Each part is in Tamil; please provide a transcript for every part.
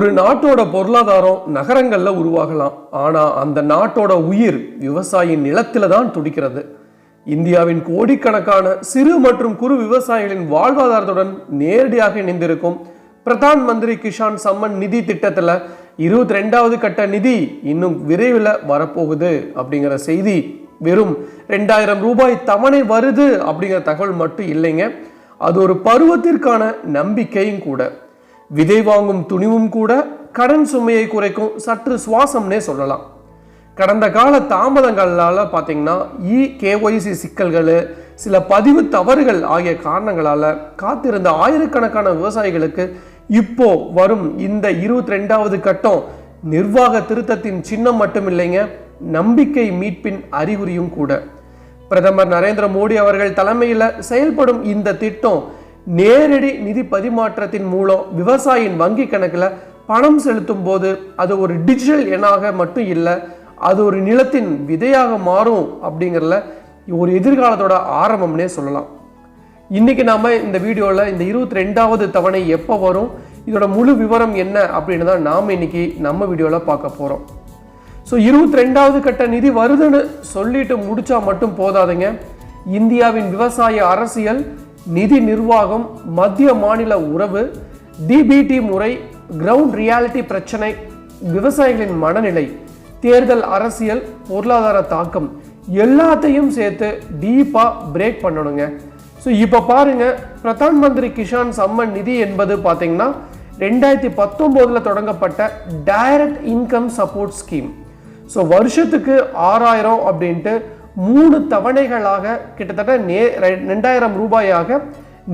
ஒரு நாட்டோட பொருளாதாரம் நகரங்கள்ல உருவாகலாம். ஆனா அந்த நாட்டோட உயிர் விவசாயியின் நிலத்தில தான் துடிக்கிறது. இந்தியாவின் கோடிக்கணக்கான சிறு மற்றும் குறு விவசாயிகளின் வாழ்வாதாரத்துடன் நேரடியாக இணைந்திருக்கும் பிரதான் மந்திரி கிஷான் சம்மன் நிதி திட்டத்துல 22வது கட்ட நிதி இன்னும் விரைவில் வரப்போகுது அப்படிங்கிற செய்தி வெறும் 2000 ரூபாய் தவணை வருது அப்படிங்கிற தகவல் மட்டும் இல்லைங்க. அது ஒரு பருவத்திற்கான நம்பிக்கையும் கூட. விதை வாங்கும் துணிவும் கூட கடன் சுமையை குறைக்கும் சற்று சுவாசம்னே சொல்லலாம். கடந்த கால தாமதங்களால பார்த்தீங்கன்னா கேஒய்சி சிக்கல்கள், சில பதிவு தவறுகள் ஆகிய காரணங்களால காத்திருந்த ஆயிரக்கணக்கான விவசாயிகளுக்கு இப்போ வரும் இந்த 22வது கட்டம் நிர்வாக திருத்தத்தின் சின்னம் மட்டும் இல்லைங்க, நம்பிக்கை மீட்பின் அறிகுறியும் கூட. பிரதமர் நரேந்திர மோடி அவர்கள் தலைமையில் செயல்படும் இந்த திட்டம் நேரடி நிதி பரிமாற்றத்தின் மூலம் விவசாயியின் வங்கி கணக்கில் பணம் செலுத்தும் போது அது ஒரு டிஜிட்டல் எண்ணாக மட்டும் இல்லை, அது ஒரு நிலத்தின் விதையாக மாறும் அப்படிங்கிறதுல ஒரு எதிர்காலத்தோட ஆரம்பம்னே சொல்லலாம். இன்னைக்கு நாம இந்த வீடியோவில் இந்த 22வது தவணை எப்போ வரும், இதோட முழு விவரம் என்ன அப்படின்னு தான் நாம் இன்னைக்கு நம்ம வீடியோவில் பார்க்க போகிறோம். ஸோ 22வது கட்ட நிதி வருதுன்னு சொல்லிட்டு முடிச்சா மட்டும் போதாதுங்க. இந்தியாவின் விவசாய அரசியல், நிதி நிர்வாகம், மத்திய மாநில உறவு, டிபிடி முறை, கிரவுண்ட் ரியாலிட்டி பிரச்சனை, விவசாயிகளின் மனநிலை, தேர்தல் அரசியல், பொருளாதார தாக்கம் எல்லாத்தையும் சேர்த்து டீப்பா பிரேக் பண்ணணுங்க. ஸோ இப்போ பாருங்க, பிரதான் மந்திரி கிஷான் சம்மன் நிதி என்பது பார்த்தீங்கன்னா 2019 தொடங்கப்பட்ட direct income support scheme. So வருஷத்துக்கு 6000 அப்படின்ட்டு 3 தவணைகளாக கிட்டத்தட்ட 2000 ரூபாயாக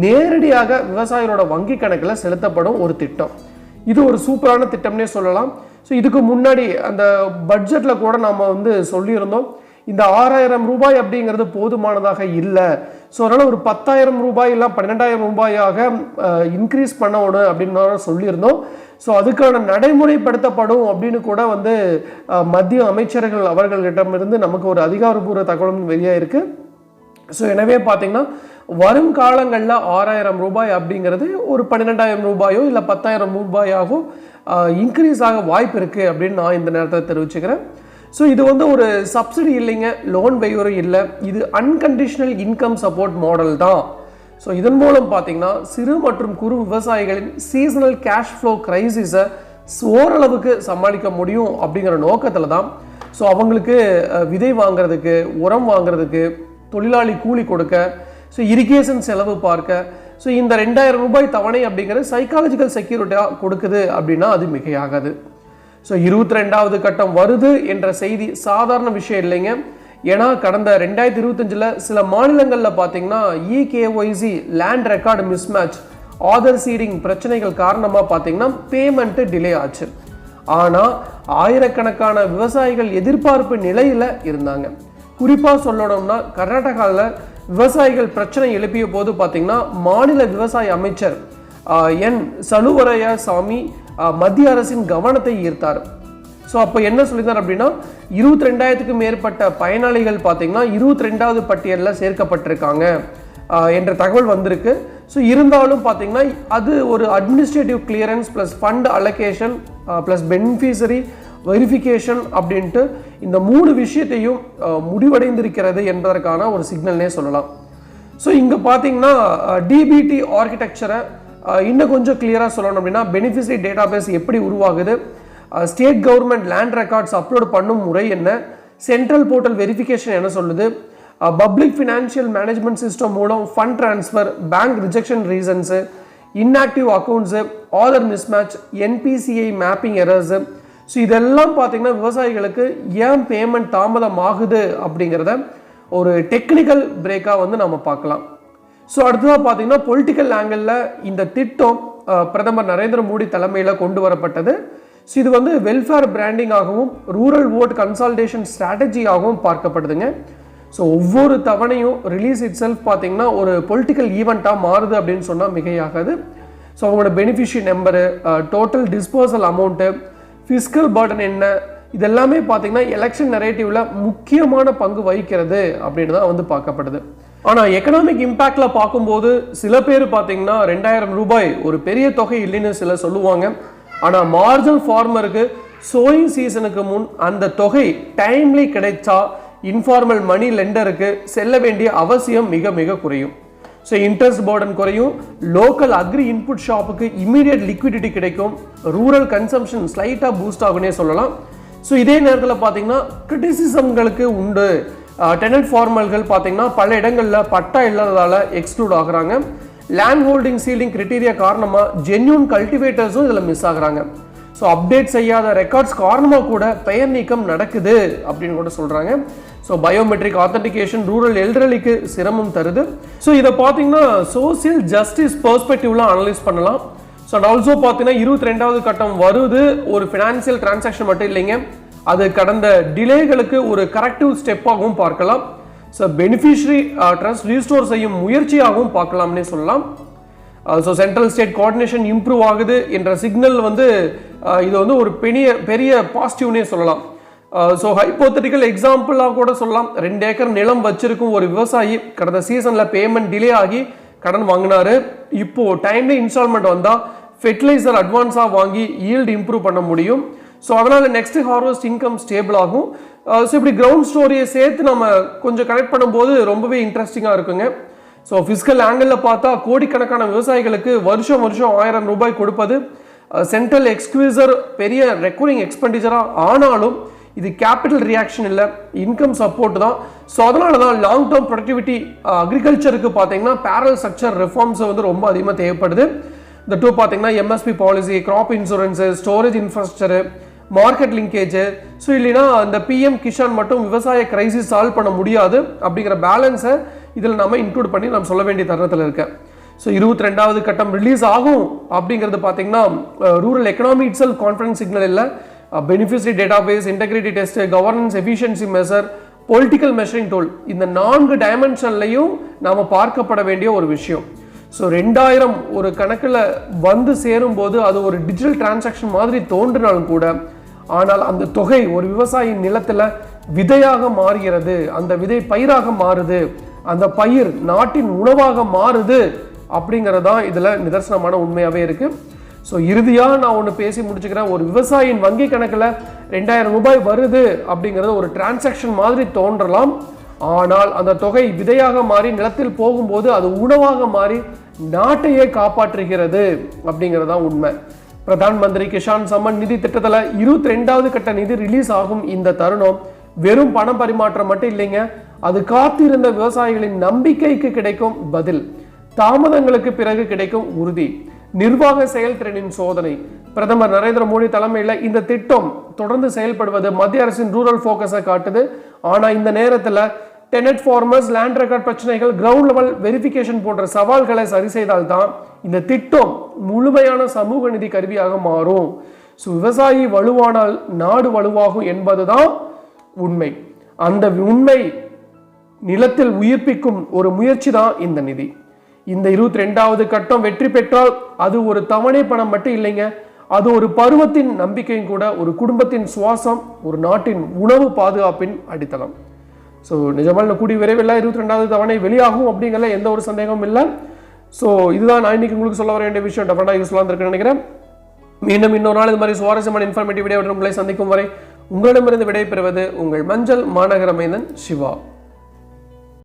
நேரடியாக விவசாயிகளோட வங்கி கணக்கில் செலுத்தப்படும் ஒரு திட்டம். இது ஒரு சூப்பரான திட்டம்னே சொல்லலாம். ஸோ இதுக்கு முன்னாடி அந்த பட்ஜெட்டில் கூட நம்ம சொல்லியிருந்தோம், இந்த 6000 ரூபாய் அப்படிங்கிறது போதுமானதாக இல்லை. ஸோ அதனால் ஒரு 10,000 ரூபாய் இல்லை 12,000 ரூபாயாக இன்க்ரீஸ் பண்ணணும் அப்படின்னு சொல்லியிருந்தோம். ஸோ அதுக்கான நடைமுறைப்படுத்தப்படும் அப்படின்னு கூட மத்திய அமைச்சர்கள் அவர்களிடமிருந்து நமக்கு ஒரு அதிகாரப்பூர்வ தகவலும் வெளியாக இருக்கு. ஸோ எனவே பார்த்தீங்கன்னா வரும் காலங்களில் 6000 ரூபாய் அப்படிங்கிறது ஒரு 12,000 ரூபாயோ இல்லை 10,000 ரூபாயாகவோ இன்க்ரீஸ் ஆக வாய்ப்பு இருக்குது அப்படின்னு நான் இந்த நேரத்தில் தெரிவிச்சுக்கிறேன். ஸோ இது ஒரு சப்சிடி இல்லைங்க, லோன் வெய்வரும் இல்லை, இது அன்கண்டிஷனல் இன்கம் சப்போர்ட் மாடல் தான். ஸோ இதன் மூலம் பார்த்தீங்கன்னா சிறு மற்றும் குறு விவசாயிகளின் சீசனல் கேஷ் ஃப்ளோ கிரைசிஸை ஓரளவுக்கு சமாளிக்க முடியும் அப்படிங்கிற நோக்கத்தில் தான். ஸோ அவங்களுக்கு விதை வாங்குறதுக்கு, உரம் வாங்குறதுக்கு, தொழிலாளி கூலி கொடுக்க, ஸோ இரிகேஷன் செலவு பார்க்க, ஸோ இந்த 2000 ரூபாய் தவணை அப்படிங்கிறது சைக்காலஜிக்கல் செக்யூரிட்டியாக கொடுக்குது அப்படின்னா அது மிகையாகாது. ஸோ 22வது கட்டம் வருது என்ற செய்தி சாதாரண விஷயம் இல்லைங்க. ஏன்னா கடந்த 2025 சில மாநிலங்களில் பார்த்தீங்கன்னா KYC land record mismatch, author seeding பிரச்சனைகள் காரணமாக பார்த்தீங்கன்னா பேமெண்ட்டு டிலே ஆச்சு. ஆனால் ஆயிரக்கணக்கான விவசாயிகள் எதிர்பார்ப்பு நிலையில் இருந்தாங்க. குறிப்பாக சொல்லணும்னா கர்நாடகாவில் விவசாயிகள் பிரச்சனை எழுப்பிய போது பார்த்தீங்கன்னா மாநில விவசாய அமைச்சர் என் சலுவரையா சாமி மத்திய அரசின் கவனத்தை ஈர்த்தார். ஸோ அப்போ என்ன சொல்லியிருந்தார் அப்படின்னா 22,000க்கும் மேற்பட்ட பயனாளிகள் பார்த்தீங்கன்னா 22வது பட்டியலில் சேர்க்கப்பட்டிருக்காங்க என்ற தகவல் வந்திருக்கு. ஸோ இருந்தாலும் பார்த்தீங்கன்னா அது ஒரு administrative clearance plus fund allocation plus beneficiary verification அப்படின்ட்டு இந்த 3 விஷயத்தையும் முடிவடைந்திருக்கிறது என்பதற்கான ஒரு சிக்னல்னே சொல்லலாம். ஸோ இங்கே பார்த்தீங்கன்னா டிபிடி ஆர்கிடெக்சரை இன்னும் கொஞ்சம் கிளியராக சொல்லணும் அப்படின்னா பெனிஃபிஷரி டேட்டாபேஸ் எப்படி உருவாகுது, state government land records upload பண்ணும் முறை என்ன, சென்ட்ரல் போர்ட்டல் வெரிஃபிகேஷன் என்ன சொல்லுது, பப்ளிக் ஃபினான்ஷியல் மேனேஜ்மெண்ட் சிஸ்டம் மூலம் fund transfer, bank rejection reasons, inactive accounts, author mismatch, NPCI mapping errors. So இதெல்லாம் பார்த்தீங்கன்னா விவசாயிகளுக்கு ஏன் பேமெண்ட் தாமதம் ஆகுது அப்படிங்கிறத ஒரு டெக்னிக்கல் பிரேக்காக நம்ம பார்க்கலாம். ஸோ அடுத்ததாக பார்த்தீங்கன்னா பொலிட்டிக்கல் ஆங்கிளில் இந்த திட்டம் பிரதமர் நரேந்திர மோடி தலைமையில் கொண்டு வரப்பட்டது. ஸோ இது வெல்ஃபேர் பிராண்டிங்காகவும் ரூரல் ஓட் கன்சால்டேஷன் ஸ்ட்ராட்டஜியாகவும் பார்க்கப்படுதுங்க. ஸோ ஒவ்வொரு தவணையும் ரிலீஸ் இட் செல்ஃப் பார்த்தீங்கன்னா ஒரு பொலிட்டிக்கல் ஈவெண்ட்டாக மாறுது அப்படின்னு சொன்னால் மிகையாகாது. ஸோ அவங்களோட beneficiary number, total disposal amount, fiscal burden என்ன, இதெல்லாமே பார்த்தீங்கன்னா எலெக்ஷன் நரேட்டிவ்ல முக்கியமான பங்கு வகிக்கிறது அப்படின்னு தான் பார்க்கப்படுது. ஆனால் எக்கனாமிக் இம்பேக்டில் பார்க்கும்போது சில பேர் பார்த்தீங்கன்னா 2000 ரூபாய் ஒரு பெரிய தொகை இல்லைன்னு சில சொல்லுவாங்க. ஆனால் மார்ஜினல் ஃபார்மருக்கு சோயிங் சீசனுக்கு முன் அந்த தொகை டைம்லி கிடைச்சா இன்ஃபார்மல் மணி லெண்டருக்கு செல்ல வேண்டிய அவசியம் மிக மிக குறையும். ஸோ இன்ட்ரெஸ்ட் பர்டன் குறையும், லோக்கல் அக்ரி இன்புட் ஷாப்புக்கு இமீடியட் லிக்விடிட்டி கிடைக்கும், ரூரல் கன்சம்ஷன் ஸ்லைட்டாக பூஸ்ட் ஆகுனே சொல்லலாம். ஸோ இதே நேரத்தில் பார்த்தீங்கன்னா கிரிட்டிசிசம்களுக்கு உண்டு. டெனன்ட் ஃபார்மல்கள் பார்த்தீங்கன்னா பல இடங்களில் பட்டா இல்லாததால் எக்ஸ்க்ளூட் ஆகுறாங்க. லேண்ட் ஹோல்டிங் சீலிங் கிரிட்டீரியா காரணமாக ஜென்யூன் கல்டிவேட்டர்ஸும் இதில் மிஸ் ஆகுறாங்க. ஸோ அப்டேட் செய்யாத ரெக்கார்ட்ஸ் காரணமாக கூட பெயர் நீக்கம் நடக்குது அப்படின்னு கூட சொல்கிறாங்க. ஸோ பயோமெட்ரிக் ஆத்தன்டிகேஷன் ரூரல் எல்டர்லிக்கு சிரமம் தருது. ஸோ இதை பார்த்தீங்கன்னா சோசியல் ஜஸ்டிஸ் பெர்ஸ்பெக்டிவ்லாம் அனலைஸ் பண்ணலாம். ஸோ அண்ட் ஆல்சோ பார்த்தீங்கன்னா 22வது கட்டம் வருது. ஒரு ஃபினான்சியல் டிரான்சாக்ஷன் மட்டும் இல்லைங்க, அது கடந்த டிலேகளுக்கு ஒரு கரெக்டிவ் ஸ்டெப்பாகவும் பார்க்கலாம். ஸோ பெனிஃபிஷரி ட்ரஸ்ட் ரீஸ்டோர் செய்யும் முயற்சியாகவும் பார்க்கலாம்னே சொல்லலாம். So central state coordination improve ஆகுது என்ற சிக்னல் இது ஒரு பெரிய பாசிட்டிவ்னே சொல்லலாம். ஸோ ஹைப்போதெட்டிக்கல் எக்ஸாம்பிளாக கூட சொல்லலாம். 2 ஏக்கர் நிலம் வச்சிருக்கும் ஒரு விவசாயி கடந்த சீசனில் பேமெண்ட் டிலே ஆகி கடன் வாங்கினாரு. இப்போ டைம்ல இன்ஸ்டால்மெண்ட் வந்தால் ஃபெர்டிலைசர் அட்வான்ஸாக வாங்கி ஈல்டு இம்ப்ரூவ் பண்ண முடியும். ஸோ அதனால் நெக்ஸ்ட் ஹார்வெஸ்ட் இன்கம் ஸ்டேபிள் ஆகும். ஸோ இப்படி கிரவுண்ட் ஸ்டோரியை சேர்த்து நம்ம கொஞ்சம் கனெக்ட் பண்ணும்போது ரொம்பவே இன்ட்ரெஸ்டிங்காக இருக்குங்க. ஸோ ஃபிஸ்கல் ஆங்கிளில் பார்த்தா கோடிக்கணக்கான விவசாயிகளுக்கு வருஷம் 1000 ரூபாய் கொடுப்பது சென்ட்ரல் எக்ஸ்குவிசர் பெரிய ரெக்கரிங் எக்ஸ்பெண்டிச்சராக ஆனாலும் இது கேபிட்டல் ரியாக்ஷன் இல்லை, இன்கம் சப்போர்ட் தான். ஸோ அதனால தான் லாங் டேர்ம் ப்ரொடக்டிவிட்டி அக்ரிகல்ச்சருக்கு பார்த்தீங்கன்னா பேரல் ஸ்ட்ரக்சர் ரிஃபார்ம்ஸ் ரொம்ப அதிகமாக தேவைப்படுது. இந்த டூ பார்த்தீங்கன்னா MSP policy, crop insurance, storage infrastructure, market linkage. So இல்லைன்னா இந்த பிஎம் கிஷான் மட்டும் விவசாய கிரைசிஸ் சால்வ் பண்ண முடியாது அப்படிங்கிற பேலன்ஸை இதில் நம்ம இன்க்ளூட் பண்ணி நம்ம சொல்ல வேண்டிய தருணத்தில் இருக்கேன். ஸோ 22வது கட்டம் ரிலீஸ் ஆகும் அப்படிங்கிறது பார்த்தீங்கன்னா rural economy it self confidence signal இல்லை. Beneficiary database, integrity test, governance efficiency measure, political measuring tool, இந்த 4 டைமென்ஷன்லையும் நாம் பார்க்கப்பட வேண்டிய ஒரு விஷயம். ஸோ 2000 ஒரு கணக்கில் வந்து சேரும் போது அது ஒரு டிஜிட்டல் டிரான்சாக்ஷன் மாதிரி தோன்றினாலும் கூட, ஆனால் அந்த தொகை ஒரு விவசாயியின் நிலத்தில் விதையாக மாறுகிறது, அந்த விதை பயிராக மாறுது, அந்த பயிர் நாட்டின் உணவாக மாறுது அப்படிங்கிறதான் இதில் நிதர்சனமான உண்மையாகவே இருக்கு. ஸோ இறுதியாக நான் ஒன்று பேசி முடிச்சுக்கிறேன். ஒரு விவசாயியின் வங்கி கணக்கில் 2000 ரூபாய் வருது அப்படிங்கிறது ஒரு டிரான்சாக்ஷன் மாதிரி தோன்றலாம். ஆனால் அந்த தொகை விதையாக மாறி நிலத்தில் போகும்போது அது உணவாக மாறி நாட்டையே காப்பாற்றுகிறது அப்படிங்கிறதான் உண்மை. பிரதான் மந்திரி கிஷான் சம்மன் நிதி திட்டத்தில் 22வது கட்ட நிதி ரிலீஸ் ஆகும் இந்த தருணம் வெறும் பணம் பரிமாற்றம் மட்டும் இல்லைங்க, அது காத்திருந்த விவசாயிகளின் நம்பிக்கைக்கு கிடைக்கும் பதில், தாமதங்களுக்கு பிறகு கிடைக்கும் உறுதி, நிர்வாக செயல்திறனின் சோதனை. பிரதமர் நரேந்திர மோடி தலைமையில் இந்த திட்டம் தொடர்ந்து செயல்படுவது மத்திய அரசின் ரூரல் ஃபோக்கஸை காட்டுது. ஆனால் இந்த நேரத்தில் டெனட் ஃபார்மர்ஸ், லேண்ட் ரெக்கார்ட் பிரச்சனைகள், கிரவுண்ட் லெவல் வெரிஃபிகேஷன் போன்ற சவால்களை சரி செய்தால்தான் இந்த திட்டம் முழுமையான சமூக நிதி கருவியாக மாறும். ஸோ விவசாயி வலுவானால் நாடு வலுவாகும் என்பதுதான் உண்மை. அந்த உண்மை நிலத்தில் உயிர்ப்பிக்கும் ஒரு முயற்சி தான் இந்த நிதி. இந்த 22வது கட்டம் வெற்றி பெற்றால் அது ஒரு தவணை பணம் மட்டும் இல்லைங்க, அது ஒரு பருவத்தின் நம்பிக்கையும் கூட, ஒரு குடும்பத்தின் சுவாசம், ஒரு நாட்டின் உணவு பாதுகாப்பின் அடித்தளம். ஸோ நிஜமான கூடிய விரைவில் 22வது தவணை வெளியாகும் அப்படிங்கிற எந்த ஒரு சந்தேகமும் இல்லை. ஸோ இதுதான் நான் இன்னைக்கு உங்களுக்கு சொல்ல வர வேண்டிய விஷயம். டெஃபரெண்டாக யூஸ்ஃபுல்லாக இருக்குன்னு நினைக்கிறேன். மீண்டும் இன்னொரு நாள் இது மாதிரி சுவாரஸ்யமான இன்ஃபர்மேட்டிவ் வீடியோ உங்களை சந்திக்கும் வரை உங்களிடமிருந்து விடை பெறுவது உங்கள் மஞ்சள் மாநகர மைந்தன் சிவா.